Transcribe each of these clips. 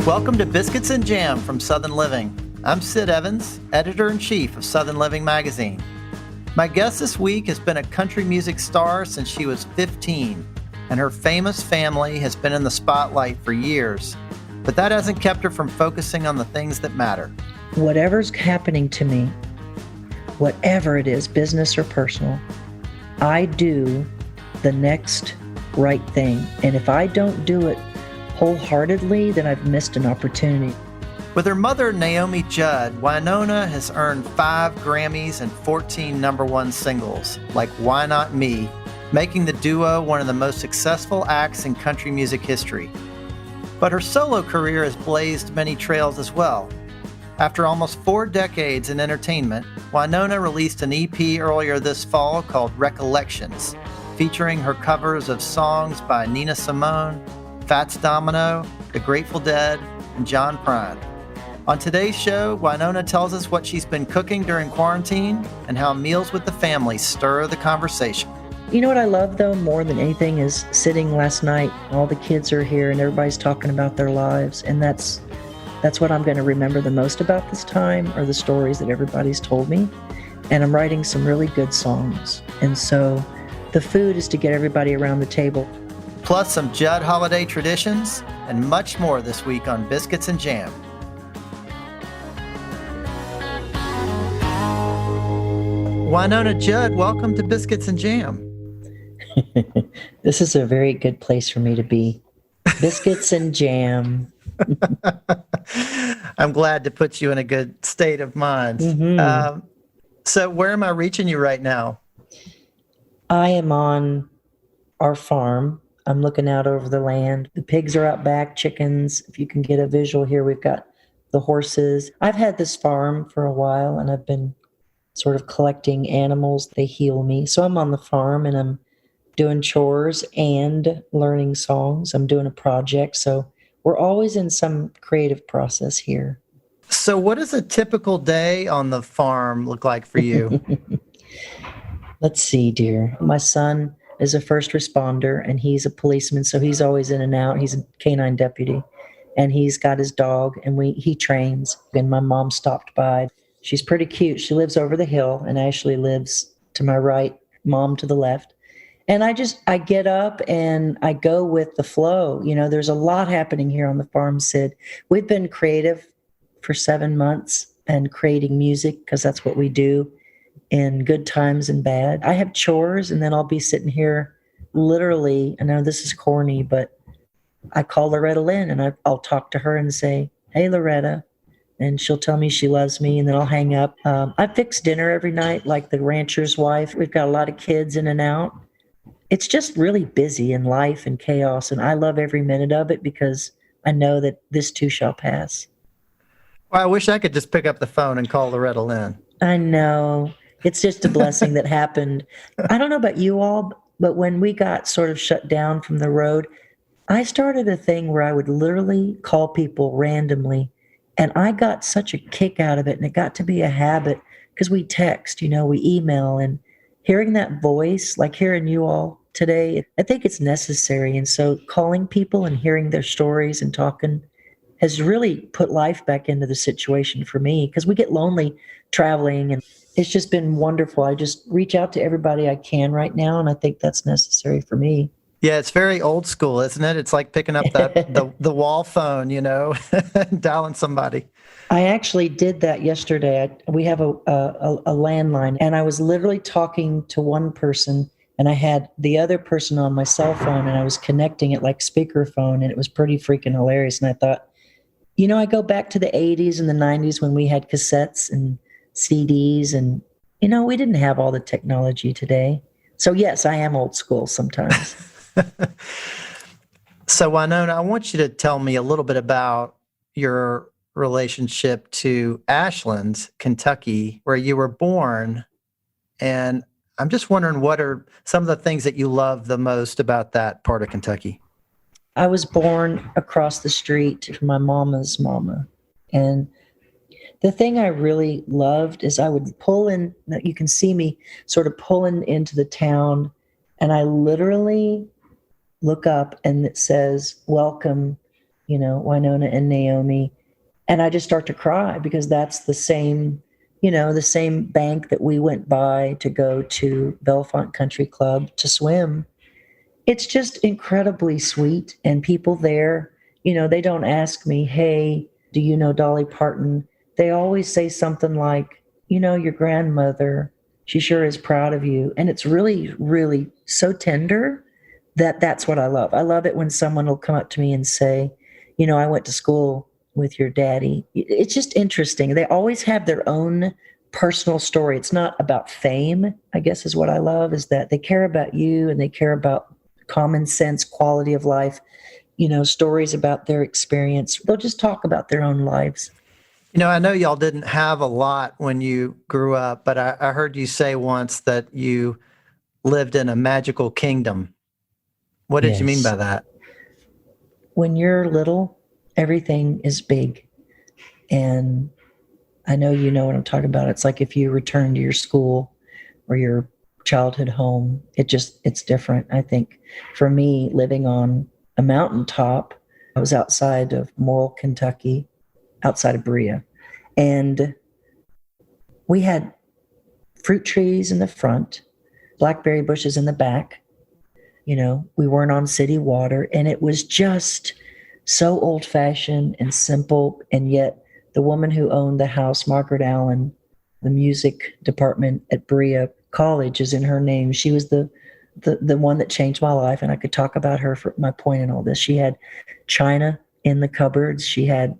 Welcome to Biscuits and Jam from Southern Living. I'm Sid Evans, editor-in-chief of Southern Living magazine. My guest this week has been a country music star since she was 15, and her famous family has been in the spotlight for years. But that hasn't kept her from focusing on the things that matter. Whatever's happening to me, whatever it is, business or personal, I do the next right thing. And if I don't do it wholeheartedly, then I've missed an opportunity. With her mother, Naomi Judd, Wynonna has earned 5 Grammys and 14 #1 singles, like Why Not Me, making the duo one of the most successful acts in country music history. But her solo career has blazed many trails as well. After almost 4 decades in entertainment, Wynonna released an EP earlier this fall called Recollections, featuring her covers of songs by Nina Simone, Fats Domino, The Grateful Dead, and John Prine. On today's show, Wynonna tells us what she's been cooking during quarantine and how meals with the family stir the conversation. You know what I love, though, more than anything is sitting last night. All the kids are here and everybody's talking about their lives. And that's what I'm going to remember the most about this time, are the stories that everybody's told me. And I'm writing some really good songs. And so the food is to get everybody around the table. Plus some Judd holiday traditions and much more this week on Biscuits and Jam. Wynonna Judd, welcome to Biscuits and Jam. This is a very good place for me to be. Biscuits and Jam. I'm glad to put you in a good state of mind. Mm-hmm. So where am I reaching you right now? I am on our farm. I'm looking out over the land. The pigs are out back, chickens. If you can get a visual here, we've got the horses. I've had this farm for a while, and I've been sort of collecting animals. They heal me. So I'm on the farm, and I'm doing chores and learning songs. I'm doing a project. So we're always in some creative process here. So what does a typical day on the farm look like for you? Let's see, dear. My son is a first responder, and he's a policeman, so he's always in and out. He's a canine deputy, and he's got his dog, and he trains. And my mom stopped by. She's pretty cute. She lives over the hill, and Ashley lives to my right, mom to the left. And I get up and I go with the flow. You know, there's a lot happening here on the farm, Sid. We've been creative for 7 months and creating music, because that's what we do in good times and bad. I have chores, and then I'll be sitting here literally, I know this is corny, but I call Loretta Lynn, and I'll talk to her and say, "Hey, Loretta," and she'll tell me she loves me, and then I'll hang up. I fix dinner every night like the rancher's wife. We've got a lot of kids in and out. It's just really busy in life and chaos, and I love every minute of it because I know that this too shall pass. Well, I wish I could just pick up the phone and call Loretta Lynn. I know. It's just a blessing that happened. I don't know about you all, but when we got sort of shut down from the road, I started a thing where I would literally call people randomly, and I got such a kick out of it, and it got to be a habit because we text, we email, and hearing that voice, like hearing you all today, I think it's necessary. And so calling people and hearing their stories and talking has really put life back into the situation for me, because we get lonely traveling, and it's just been wonderful. I just reach out to everybody I can right now, and I think that's necessary for me. Yeah, it's very old school, isn't it? It's like picking up the wall phone, dialing somebody. I actually did that yesterday. We have a landline, and I was literally talking to one person, and I had the other person on my cell phone, and I was connecting it like speakerphone, and it was pretty freaking hilarious. And I thought, I go back to the 80s and the 90s when we had cassettes and CDs, and, we didn't have all the technology today. So yes, I am old school sometimes. So Wynonna, I want you to tell me a little bit about your relationship to Ashland, Kentucky, where you were born. And I'm just wondering, what are some of the things that you love the most about that part of Kentucky? I was born across the street from my mama's mama. And the thing I really loved is I would pull in, you can see me sort of pulling into the town, and I literally look up and it says, "Welcome Wynonna and Naomi. And I just start to cry because that's the same bank that we went by to go to Bellefonte Country Club to swim. It's just incredibly sweet. And people there, they don't ask me, hey, do you know Dolly Parton? They always say something like, your grandmother, she sure is proud of you. And it's really, really so tender that's what I love. I love it when someone will come up to me and say, I went to school with your daddy. It's just interesting. They always have their own personal story. It's not about fame, I guess is what I love, is that they care about you and they care about common sense, quality of life, stories about their experience. They'll just talk about their own lives. I know y'all didn't have a lot when you grew up, but I heard you say once that you lived in a magical kingdom. What did you mean by that? When you're little, everything is big. And I know you know what I'm talking about. It's like if you return to your school or your childhood home, it's different. I think for me, living on a mountaintop, I was outside of Morrill, Kentucky, outside of Berea. And we had fruit trees in the front, blackberry bushes in the back. We weren't on city water, and it was just so old fashioned and simple. And yet the woman who owned the house, Margaret Allen, the music department at Berea College is in her name. She was the one that changed my life. And I could talk about her for my point in all this. She had china in the cupboards. She had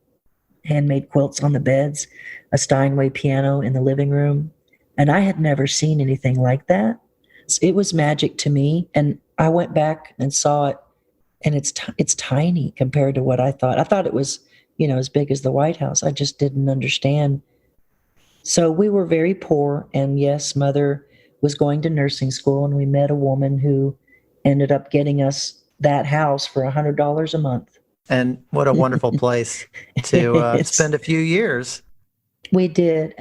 handmade quilts on the beds, a Steinway piano in the living room. And I had never seen anything like that. It was magic to me. And I went back and saw it, and it's tiny compared to what I thought. I thought it was, as big as the White House. I just didn't understand. So we were very poor. And yes, Mother was going to nursing school, and we met a woman who ended up getting us that house for $100 a month. And what a wonderful place to spend a few years. We did.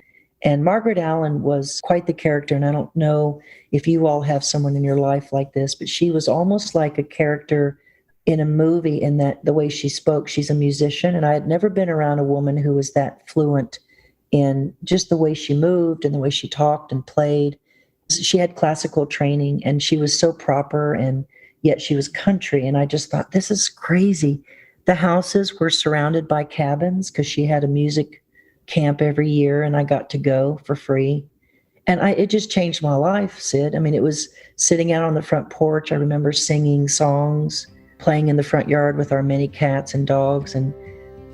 And Margaret Allen was quite the character. And I don't know if you all have someone in your life like this, but she was almost like a character in a movie in that the way she spoke. She's a musician. And I had never been around a woman who was that fluent in just the way she moved and the way she talked and played. She had classical training, and she was so proper, and yet she was country. And I just thought, this is crazy. The houses were surrounded by cabins because she had a music camp every year, and I got to go for free. And it just changed my life, Sid. I mean, it was sitting out on the front porch. I remember singing songs, playing in the front yard with our many cats and dogs. And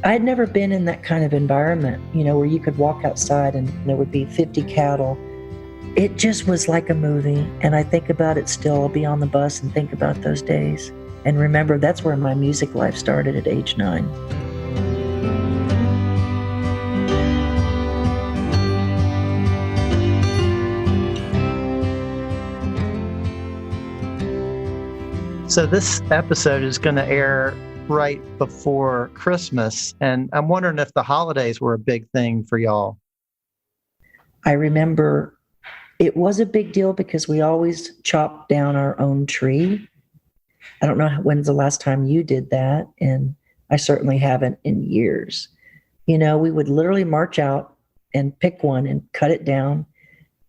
I had never been in that kind of environment, where you could walk outside and there would be 50 cattle. It just was like a movie. And I think about it still. I'll be on the bus and think about those days. And remember, that's where my music life started at age 9. So this episode is going to air right before Christmas, and I'm wondering if the holidays were a big thing for y'all. I remember it was a big deal because we always chopped down our own tree. I don't know when's the last time you did that, and I certainly haven't in years. We would literally march out and pick one and cut it down.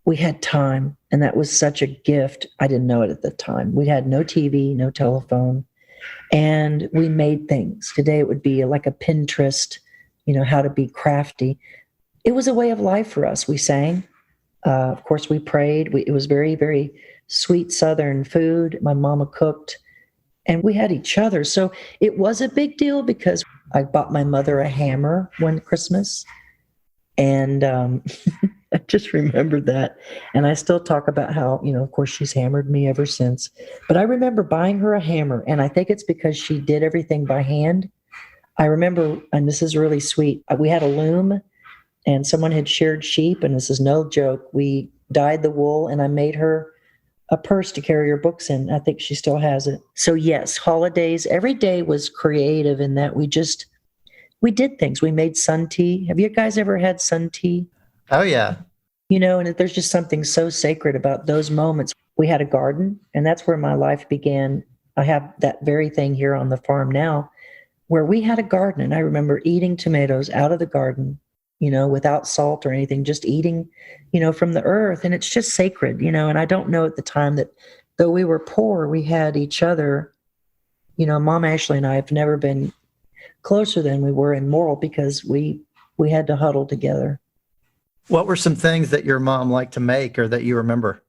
We had time, and that was such a gift. I didn't know it at the time. We had no TV, no telephone, and we made things. Today it would be like a Pinterest, how to be crafty. It was a way of life for us. We sang. Of course, we prayed. It was very, very sweet Southern food. My mama cooked, and we had each other. So it was a big deal because I bought my mother a hammer one Christmas, and I just remembered that. And I still talk about how, of course, she's hammered me ever since. But I remember buying her a hammer, and I think it's because she did everything by hand. I remember, and this is really sweet, we had a loom, and someone had sheared sheep, and this is no joke. We dyed the wool, and I made her a purse to carry her books in. I think she still has it. So yes, holidays, every day was creative in that we did things. We made sun tea. Have you guys ever had sun tea? Oh, yeah. And there's just something so sacred about those moments. We had a garden, and that's where my life began. I have that very thing here on the farm now. where we had a garden, and I remember eating tomatoes out of the garden, without salt or anything, just eating, from the earth. And it's just sacred, and I don't know at the time that though we were poor, we had each other. Mom Ashley and I have never been closer than we were in moral because we had to huddle together. What were some things that your mom liked to make or that you remember?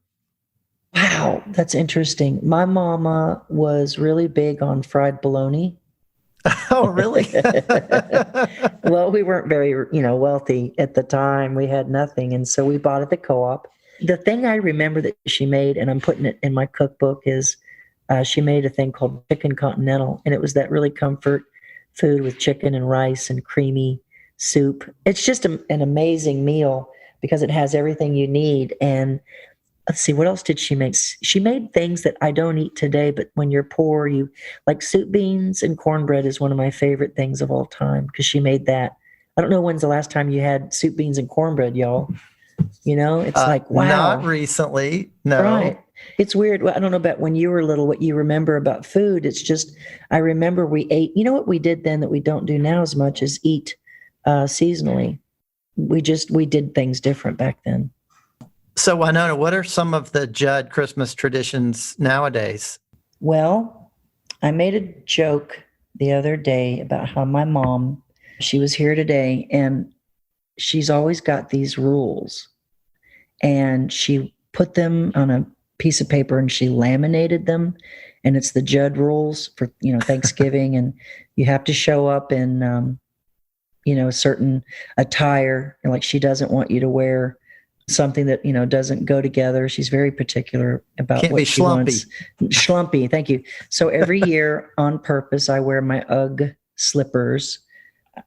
Wow, that's interesting. My mama was really big on fried bologna. Oh, really? Well, we weren't very, wealthy at the time. We had nothing. And so we bought at the co-op. The thing I remember that she made, and I'm putting it in my cookbook, is she made a thing called chicken continental. And it was that really comfort food with chicken and rice and creamy soup. It's just an amazing meal because it has everything you need. And let's see, what else did she make? She made things that I don't eat today, but when you're poor, you like soup beans and cornbread is one of my favorite things of all time because she made that. I don't know when's the last time you had soup beans and cornbread, y'all. It's like, wow. Not recently. No. Right. It's weird. Well, I don't know about when you were little, what you remember about food. It's just, I remember we ate, what we did then that we don't do now as much is eat seasonally. We did things different back then. So Wynonna, what are some of the Judd Christmas traditions nowadays? Well, I made a joke the other day about how my mom, she was here today, and she's always got these rules. And she put them on a piece of paper and she laminated them. And it's the Judd rules for, Thanksgiving. And you have to show up in, a certain attire. Like she doesn't want you to wear something that, doesn't go together. She's very particular about Can't what be she schlumpy. wants. Schlumpy. Thank you. So every year on purpose, I wear my UGG slippers.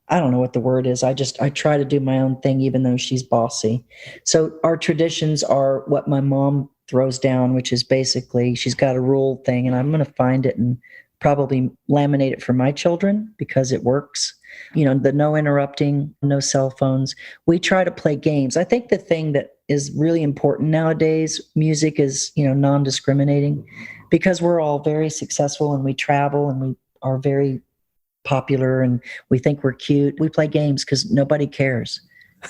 I don't know what the word is. I try to do my own thing, even though she's bossy. So our traditions are what my mom throws down, which is basically she's got a rule thing, and I'm going to find it and probably laminate it for my children because it works. The no interrupting, no cell phones. We try to play games. I think the thing that is really important nowadays, music is, non-discriminating because we're all very successful and we travel and we are very popular and we think we're cute. We play games because nobody cares.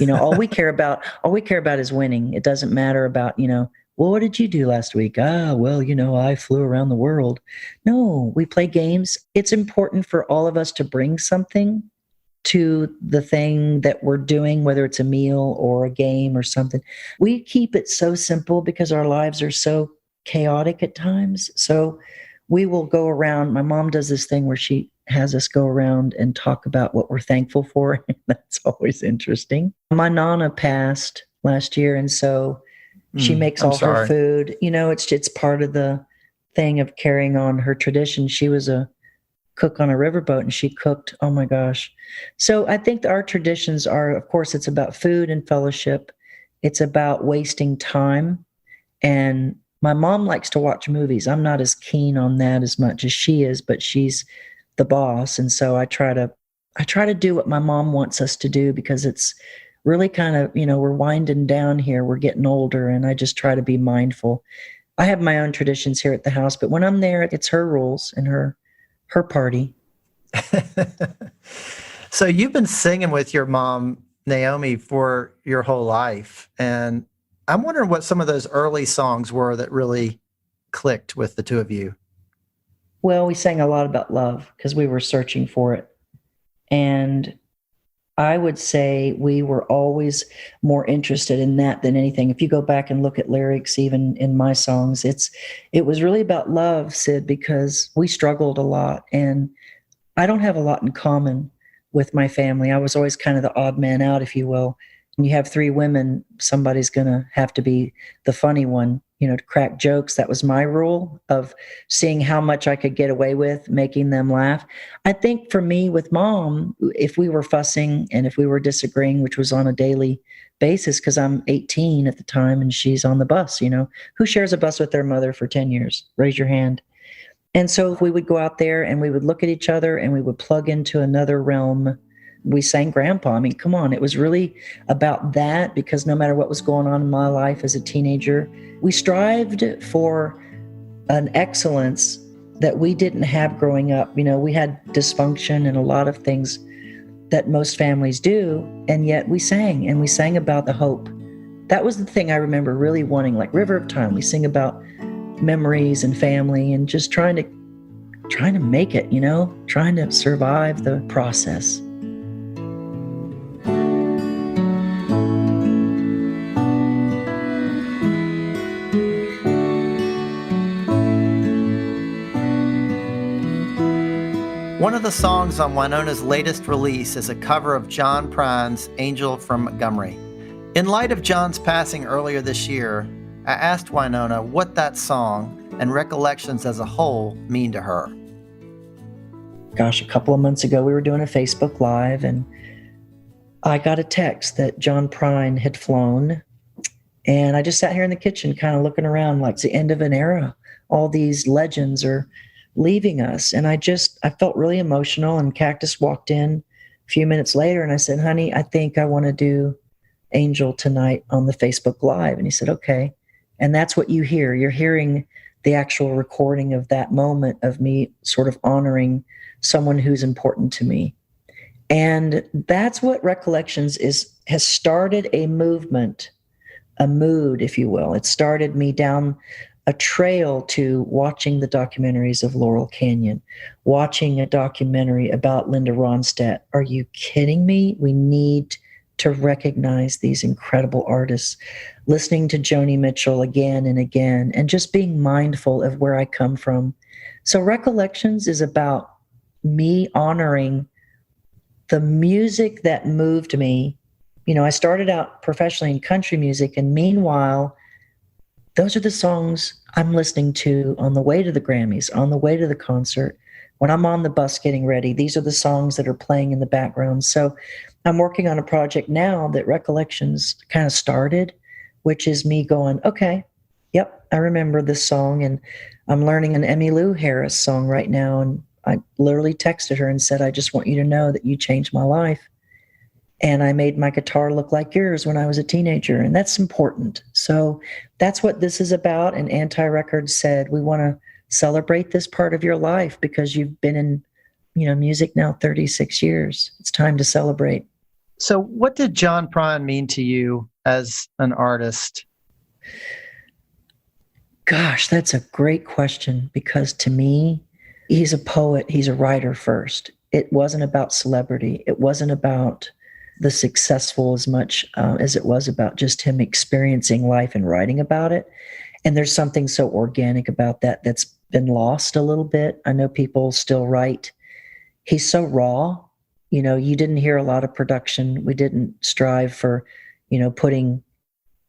All we care about is winning. It doesn't matter about, well, what did you do last week? I flew around the world. No, we play games. It's important for all of us to bring something to the thing that we're doing, whether it's a meal or a game or something. We keep it so simple because our lives are so chaotic at times. So we will go around. My mom does this thing where she has us go around and talk about what we're thankful for. That's always interesting. My Nana passed last year, and so she makes all her food. It's part of the thing of carrying on her tradition. She was a cook on a riverboat and she cooked. Oh my gosh. So I think our traditions are, of course, it's about food and fellowship. It's about wasting time. And my mom likes to watch movies. I'm not as keen on that as much as she is, but she's the boss. And so I try to do what my mom wants us to do because it's really kind of, we're winding down here. We're getting older, and I just try to be mindful. I have my own traditions here at the house, but when I'm there, it's her rules and her party. So you've been singing with your mom, Naomi, for your whole life. And I'm wondering what some of those early songs were that really clicked with the two of you. Well, we sang a lot about love because we were searching for it. And I would say we were always more interested in that than anything. If you go back and look at lyrics, even in my songs, it was really about love, Sid, because we struggled a lot. And I don't have a lot in common with my family. I was always kind of the odd man out, if you will. When you have three women, somebody's going to have to be the funny one, to crack jokes. That was my rule of seeing how much I could get away with, making them laugh. I think for me with mom, if we were fussing and if we were disagreeing, which was on a daily basis, because I'm 18 at the time and she's on the bus, who shares a bus with their mother for 10 years? Raise your hand. And so we would go out there and we would look at each other and we would plug into another realm. We sang Grandpa. I mean, come on. It was really about that because no matter what was going on in my life as a teenager, we strived for an excellence that we didn't have growing up. We had dysfunction and a lot of things that most families do, and yet we sang about the hope. That was the thing I remember really wanting, like River of Time. We sing about memories and family and just trying to make it, trying to survive the process. One of the songs on Wynonna's latest release is a cover of John Prine's Angel from Montgomery. In light of John's passing earlier this year, I asked Wynonna what that song and Recollections as a whole mean to her. Gosh, a couple of months ago, we were doing a Facebook Live, and I got a text that John Prine had flown. And I just sat here in the kitchen kind of looking around like it's the end of an era. All these legends are leaving us. And I felt really emotional, and Cactus walked in a few minutes later and I said, honey, I think I want to do Angel tonight on the Facebook Live. And he said, okay. And that's what you hear. You're hearing the actual recording of that moment of me sort of honoring someone who's important to me. And that's what Recollections has started a movement, a mood, if you will. It started me down a trail to watching the documentaries of Laurel Canyon, watching a documentary about Linda Ronstadt. Are you kidding me? We need to recognize these incredible artists, listening to Joni Mitchell again and again, and just being mindful of where I come from. So Recollections is about me honoring the music that moved me. I started out professionally in country music, and meanwhile, those are the songs I'm listening to on the way to the Grammys, on the way to the concert. When I'm on the bus getting ready, these are the songs that are playing in the background. So I'm working on a project now that Recollections kind of started, which is me going, okay, yep, I remember this song. And I'm learning an Emmylou Harris song right now. And I literally texted her and said, I just want you to know that you changed my life. And I made my guitar look like yours when I was a teenager. And that's important. So that's what this is about. And Anti-Records said, we want to celebrate this part of your life because you've been in, music now 36 years. It's time to celebrate. So what did John Prine mean to you as an artist? Gosh, that's a great question, because to me, he's a poet. He's a writer first. It wasn't about celebrity. It wasn't about the successful as much as it was about just him experiencing life and writing about it. And there's something so organic about that that's been lost a little bit. I know people still write. He's so raw. You didn't hear a lot of production. We didn't strive for, putting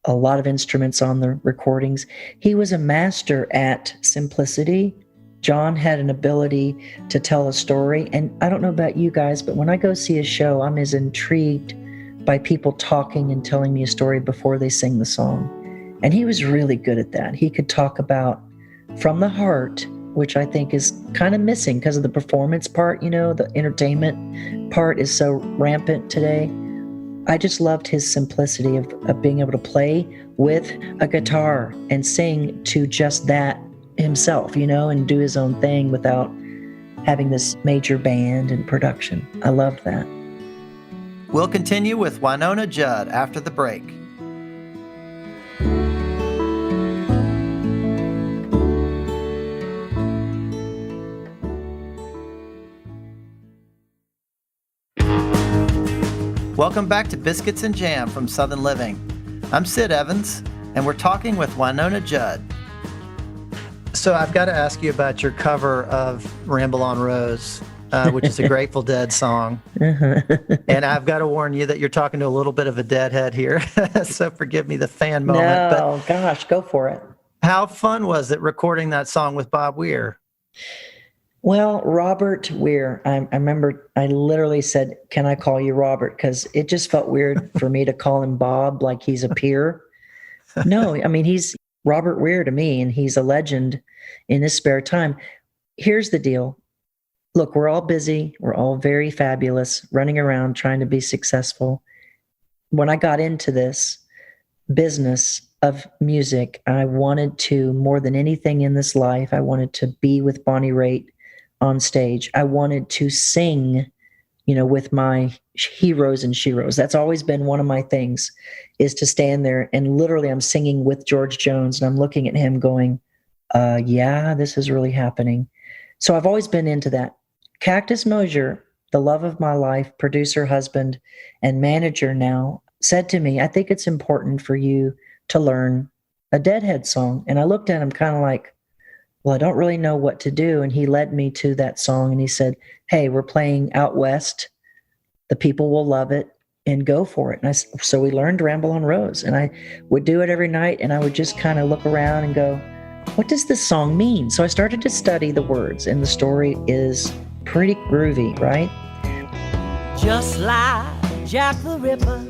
a lot of instruments on the recordings. He was a master at simplicity. John had an ability to tell a story. And I don't know about you guys, but when I go see a show, I'm as intrigued by people talking and telling me a story before they sing the song. And he was really good at that. He could talk about from the heart, which I think is kind of missing because of the performance part, the entertainment part is so rampant today. I just loved his simplicity of being able to play with a guitar and sing to just that himself, and do his own thing without having this major band and production. I loved that. We'll continue with Wynonna Judd after the break. Welcome back to Biscuits and Jam from Southern Living. I'm Sid Evans, and we're talking with Wynonna Judd. So I've got to ask you about your cover of Ramble on Rose, which is a Grateful Dead song. And I've got to warn you that you're talking to a little bit of a deadhead here. So forgive me the fan moment. No, gosh, go for it. How fun was it recording that song with Bob Weir? Well, Robert Weir, I remember I literally said, can I call you Robert? Because it just felt weird for me to call him Bob like he's a peer. No, I mean, he's Robert Weir to me, and he's a legend in his spare time. Here's the deal. Look, we're all busy. We're all very fabulous, running around trying to be successful. When I got into this business of music. I wanted to, more than anything in this life, I wanted to be with Bonnie Raitt on stage. I wanted to sing, with my heroes and sheroes. That's always been one of my things, is to stand there and literally I'm singing with George Jones and I'm looking at him going, yeah, this is really happening. So I've always been into that. Cactus Mosier, the love of my life, producer, husband, and manager now, said to me, I think it's important for you to learn a Deadhead song. And I looked at him kind of like, well, I don't really know what to do. And he led me to that song and he said, hey, we're playing Out West. The people will love it and go for it. And so we learned Ramble on Rose and I would do it every night and I would just kind of look around and go, what does this song mean? So I started to study the words and the story is pretty groovy, right? Just like Jack the Ripper,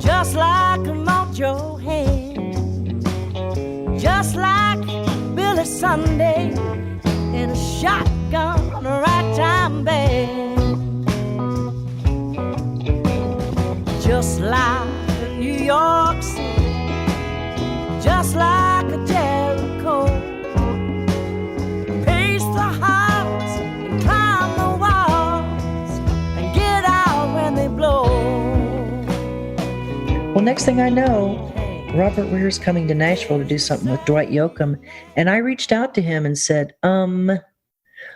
just like a Mojo Hand, just like Billy Sunday in a shotgun ragtime band, just like New York City, just like a Jericho, pace the house and climb the walls and get out when they blow. Well, next thing I know, Robert Weir's coming to Nashville to do something with Dwight Yoakam. And I reached out to him and said, I'm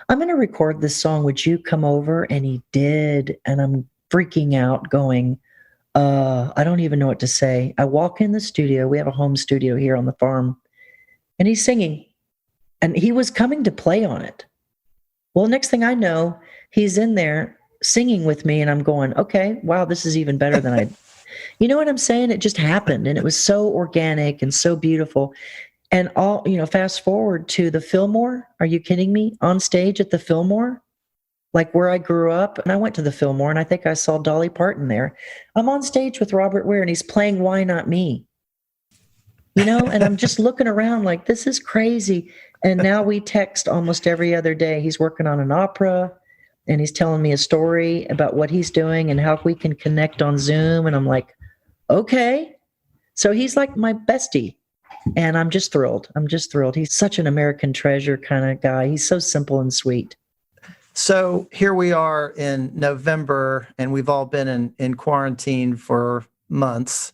going to record this song. Would you come over? And he did. And I'm freaking out going, I don't even know what to say. I walk in the studio. We have a home studio here on the farm. And he's singing. And he was coming to play on it. Well, next thing I know, he's in there singing with me. And I'm going, okay, wow, this is even better than I You know what I'm saying? It just happened and it was so organic and so beautiful. And fast forward to the Fillmore. Are you kidding me? On stage at the Fillmore, like where I grew up. And I went to the Fillmore and I think I saw Dolly Parton there. I'm on stage with Robert Weir and he's playing Why Not Me? And I'm just looking around like, this is crazy. And now we text almost every other day. He's working on an opera. And he's telling me a story about what he's doing and how we can connect on Zoom. And I'm like, okay. So he's like my bestie. And I'm just thrilled. He's such an American treasure kind of guy. He's so simple and sweet. So here we are in November, and we've all been in quarantine for months.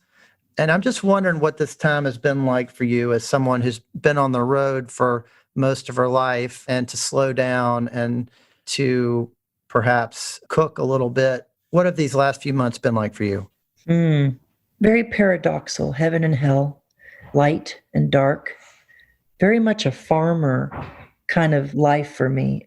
And I'm just wondering what this time has been like for you as someone who's been on the road for most of her life, and to slow down and to perhaps cook a little bit. What have these last few months been like for you? Very paradoxical, heaven and hell, light and dark. Very much a farmer kind of life for me.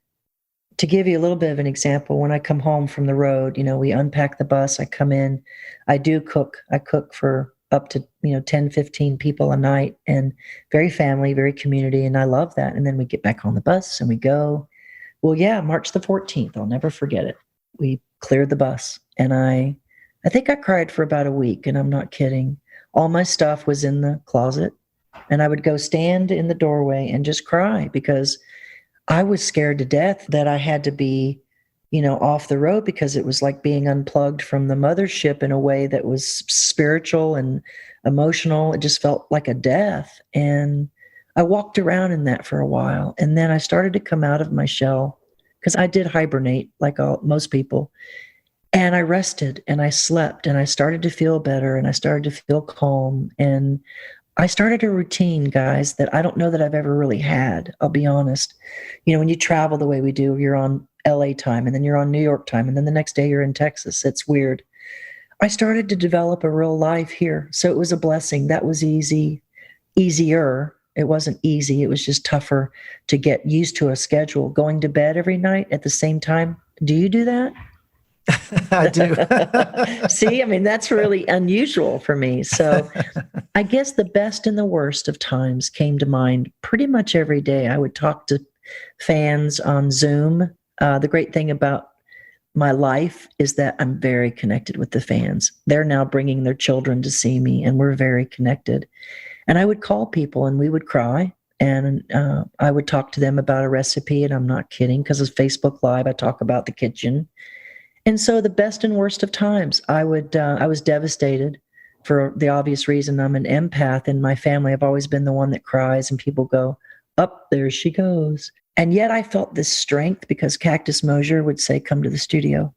To give you a little bit of an example, when I come home from the road, we unpack the bus, I come in, I do cook. I cook for up to, 10, 15 people a night, and very family, very community. And I love that. And then we get back on the bus and we go. Well, yeah, March the 14th, I'll never forget it. We cleared the bus and I think I cried for about a week, and I'm not kidding. All my stuff was in the closet and I would go stand in the doorway and just cry because I was scared to death that I had to be, off the road, because it was like being unplugged from the mothership in a way that was spiritual and emotional. It just felt like a death. And I walked around in that for a while, and then I started to come out of my shell because I did hibernate like most people. And I rested and I slept and I started to feel better and I started to feel calm. And I started a routine, guys, that I don't know that I've ever really had. I'll be honest. When you travel the way we do, you're on LA time and then you're on New York time and then the next day you're in Texas. It's weird. I started to develop a real life here. So it was a blessing. That was easier. It wasn't easy. It was just tougher to get used to a schedule. Going to bed every night at the same time. Do you do that? I do. See, that's really unusual for me. So I guess the best and the worst of times came to mind pretty much every day. I would talk to fans on Zoom. The great thing about my life is that I'm very connected with the fans. They're now bringing their children to see me, and we're very connected. And I would call people and we would cry. And I would talk to them about a recipe, and I'm not kidding, because of Facebook Live, I talk about the kitchen. And so the best and worst of times, I was devastated for the obvious reason I'm an empath in my family. I've always been the one that cries and people go, up there she goes. And yet I felt this strength because Cactus Mosier would say, come to the studio,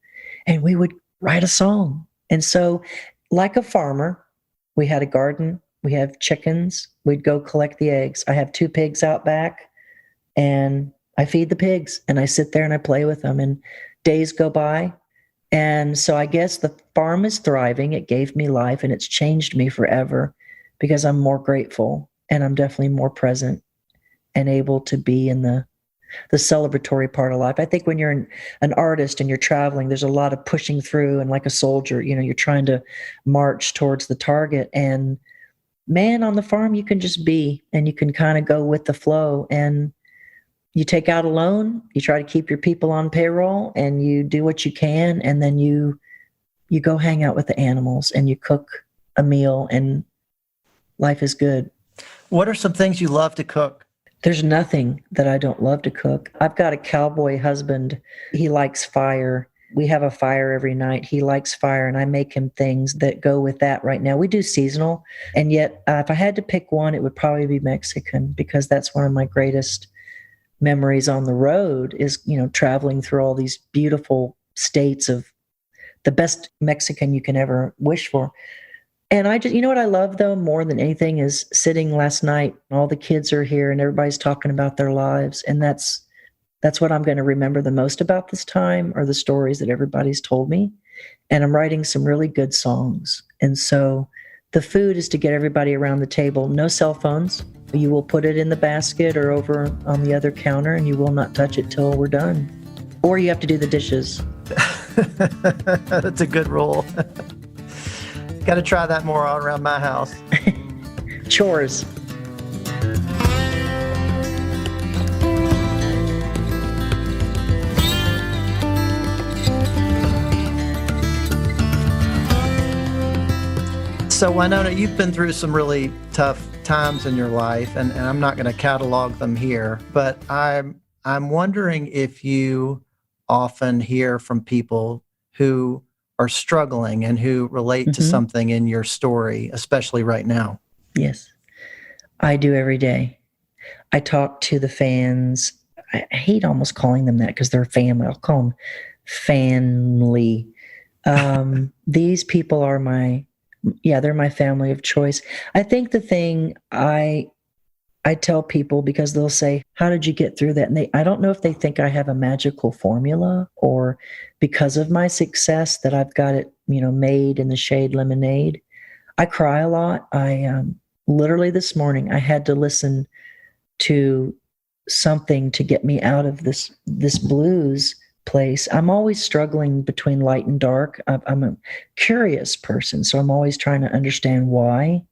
and we would write a song. And so like a farmer, we had a garden, we have chickens, we'd go collect the eggs. I have 2 pigs out back, and I feed the pigs, and I sit there and I play with them, and days go by. And so I guess the farm is thriving. It gave me life, and it's changed me forever because I'm more grateful, and I'm definitely more present and able to be in the celebratory part of life. I think when you're an artist and you're traveling, there's a lot of pushing through, and like a soldier, you're trying to march towards the target. And man, on the farm, you can just be, and you can kind of go with the flow, and you take out a loan, you try to keep your people on payroll, and you do what you can. And then you go hang out with the animals, and you cook a meal, and life is good. What are some things you love to cook? There's nothing that I don't love to cook. I've got a cowboy husband. He likes fire. We have a fire every night. He likes fire, and I make him things that go with that right now. We do seasonal, and yet if I had to pick one, it would probably be Mexican, because that's one of my greatest memories on the road is, traveling through all these beautiful states of the best Mexican you can ever wish for. And I just, what I love though more than anything is sitting last night, all the kids are here and everybody's talking about their lives. And that's what I'm going to remember the most about this time, are the stories that everybody's told me. And I'm writing some really good songs. And so the food is to get everybody around the table. No cell phones. You will put it in the basket or over on the other counter, and you will not touch it till we're done. Or you have to do the dishes. That's a good rule. Got to try that more around my house. Chores. So Wynonna, you've been through some really tough times in your life, and I'm not going to catalog them here, but I'm wondering if you often hear from people who are struggling and who relate to something in your story, especially right now. Yes, I do every day. I talk to the fans. I hate almost calling them that because they're family. I'll call them family. These people are they're my family of choice. I think the thing I tell people, because they'll say, how did you get through that? And I don't know if they think I have a magical formula, or because of my success that I've got it, made in the shade lemonade. I cry a lot. I literally this morning, I had to listen to something to get me out of this blues place. I'm always struggling between light and dark. I'm a curious person, so I'm always trying to understand why,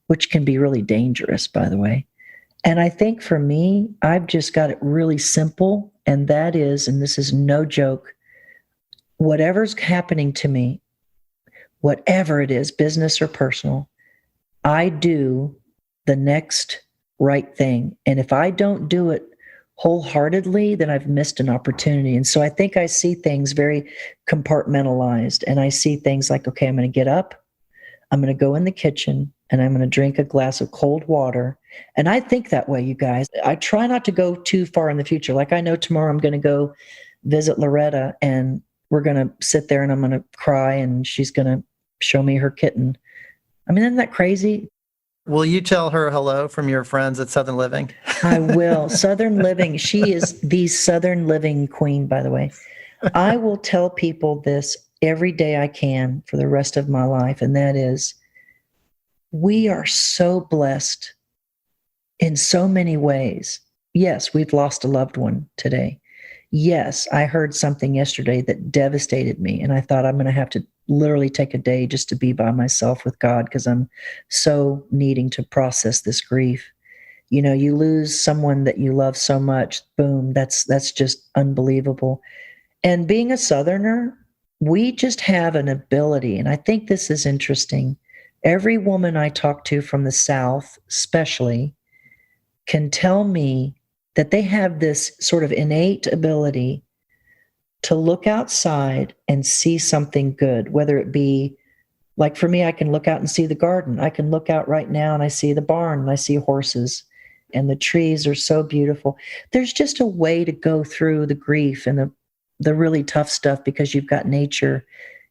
which can be really dangerous, by the way. And I think for me, I've just got it really simple, and that is, and this is no joke, whatever's happening to me, whatever it is, business or personal, I do the next right thing. And if I don't do it wholeheartedly, then I've missed an opportunity. And so I think I see things very compartmentalized, and I see things like, okay, I'm going to get up, I'm going to go in the kitchen, and I'm going to drink a glass of cold water. And I think that way, you guys. I try not to go too far in the future. Like, I know tomorrow I'm going to go visit Loretta, and we're going to sit there and I'm going to cry, and she's going to show me her kitten. I mean, isn't that crazy? Will you tell her hello from your friends at Southern Living? I will. Southern Living. She is the Southern Living queen, by the way. I will tell people this every day I can for the rest of my life. And that is, we are so blessed in so many ways. Yes, we've lost a loved one today. Yes, I heard something yesterday that devastated me. And I thought, I'm going to have to literally take a day just to be by myself with God, because I'm so needing to process this grief. You lose someone that you love so much, boom, that's just unbelievable. And being a Southerner, we just have an ability, and I think this is interesting. Every woman I talk to from the South, especially, can tell me that they have this sort of innate ability to look outside and see something good, whether it be Like for me, I can look out and see the garden. I can look out right now and I see the barn and I see horses and the trees are so beautiful. There's just a way to go through the grief and the really tough stuff because you've got nature.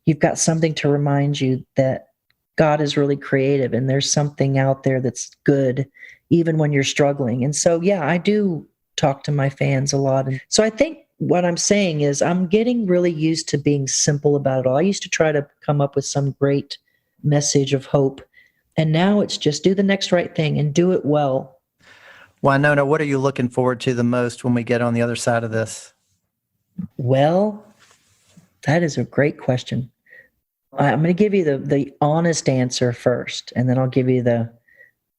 You've got something to remind you that God is really creative and there's something out there that's good, even when you're struggling. And so, yeah, I do talk to my fans a lot. And so I think what I'm saying is I'm getting really used to being simple about it all. I used to try to come up with some great message of hope. And now it's just do the next right thing and do it well. Wynonna, what are you looking forward to the most when we get on the other side of this? Well, that is a great question. I'm going to give you the honest answer first, and then I'll give you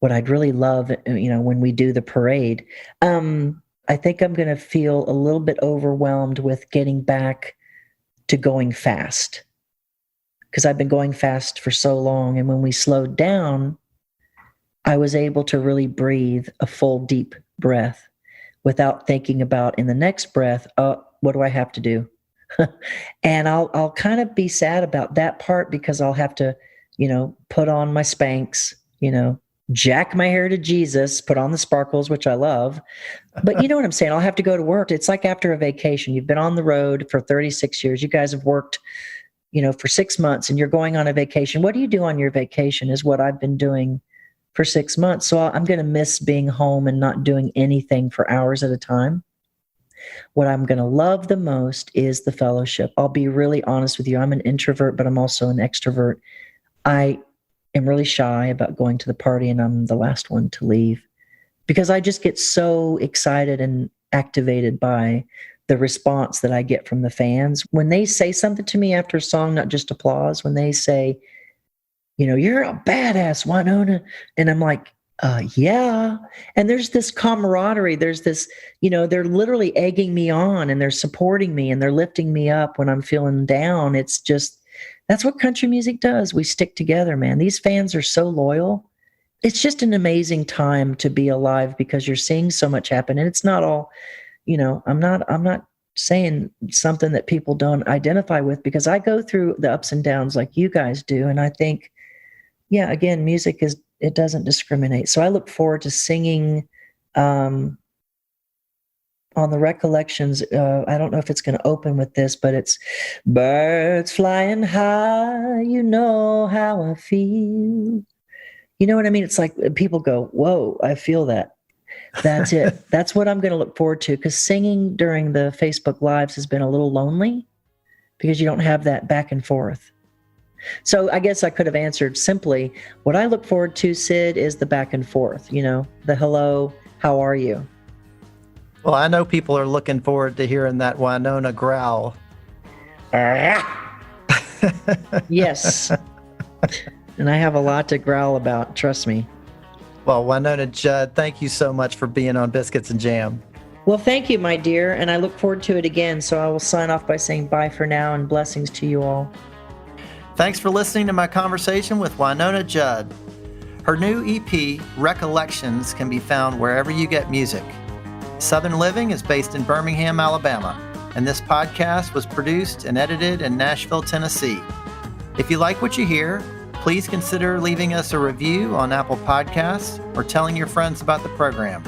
what I'd really love, when we do the parade. I think I'm going to feel a little bit overwhelmed with getting back to going fast because I've been going fast for so long. And when we slowed down, I was able to really breathe a full, deep breath without thinking about in the next breath, what do I have to do? And I'll kind of be sad about that part because I'll have to, put on my Spanx, jack my hair to Jesus, put on the sparkles, which I love. But you know what I'm saying? I'll have to go to work. It's like after a vacation. You've been on the road for 36 years. You guys have worked, for 6 months and you're going on a vacation. What do you do on your vacation is what I've been doing for 6 months. So I'm going to miss being home and not doing anything for hours at a time. What I'm going to love the most is the fellowship. I'll be really honest with you. I'm an introvert, but I'm also an extrovert. I am really shy about going to the party and I'm the last one to leave because I just get so excited and activated by the response that I get from the fans. When they say something to me after a song, not just applause, when they say, you're a badass, Wynonna. And I'm like, yeah. And there's this camaraderie. There's this, they're literally egging me on and they're supporting me and they're lifting me up when I'm feeling down. It's just, that's what country music does. We stick together, man. These fans are so loyal. It's just an amazing time to be alive because you're seeing so much happen. And it's not all, I'm not saying something that people don't identify with because I go through the ups and downs like you guys do. And I think, yeah, again, music it doesn't discriminate. So I look forward to singing on the Recollections. I don't know if it's going to open with this, but it's birds flying high, you know how I feel. You know what I mean? It's like people go, whoa, I feel that. That's it. That's what I'm going to look forward to because singing during the Facebook Lives has been a little lonely because you don't have that back and forth. So I guess I could have answered simply, what I look forward to, Sid, is the back and forth, the hello, how are you? Well, I know people are looking forward to hearing that Wynonna growl. Yes. And I have a lot to growl about, trust me. Well, Wynonna Judd, thank you so much for being on Biscuits and Jam. Well, thank you, my dear, and I look forward to it again. So I will sign off by saying bye for now and blessings to you all. Thanks for listening to my conversation with Wynonna Judd. Her new EP, Recollections, can be found wherever you get music. Southern Living is based in Birmingham, Alabama, and this podcast was produced and edited in Nashville, Tennessee. If you like what you hear, please consider leaving us a review on Apple Podcasts or telling your friends about the program.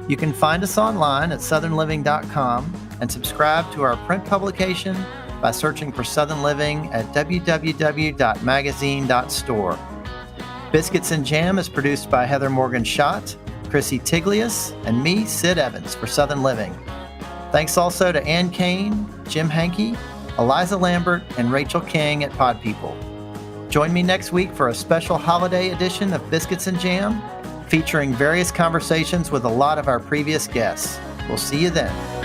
You can find us online at southernliving.com and subscribe to our print publication by searching for Southern Living at www.magazine.store. Biscuits and Jam is produced by Heather Morgan Schott, Chrissy Tiglius, and me, Sid Evans, for Southern Living. Thanks also to Ann Kane, Jim Hankey, Eliza Lambert, and Rachel King at Pod People. Join me next week for a special holiday edition of Biscuits and Jam, featuring various conversations with a lot of our previous guests. We'll see you then.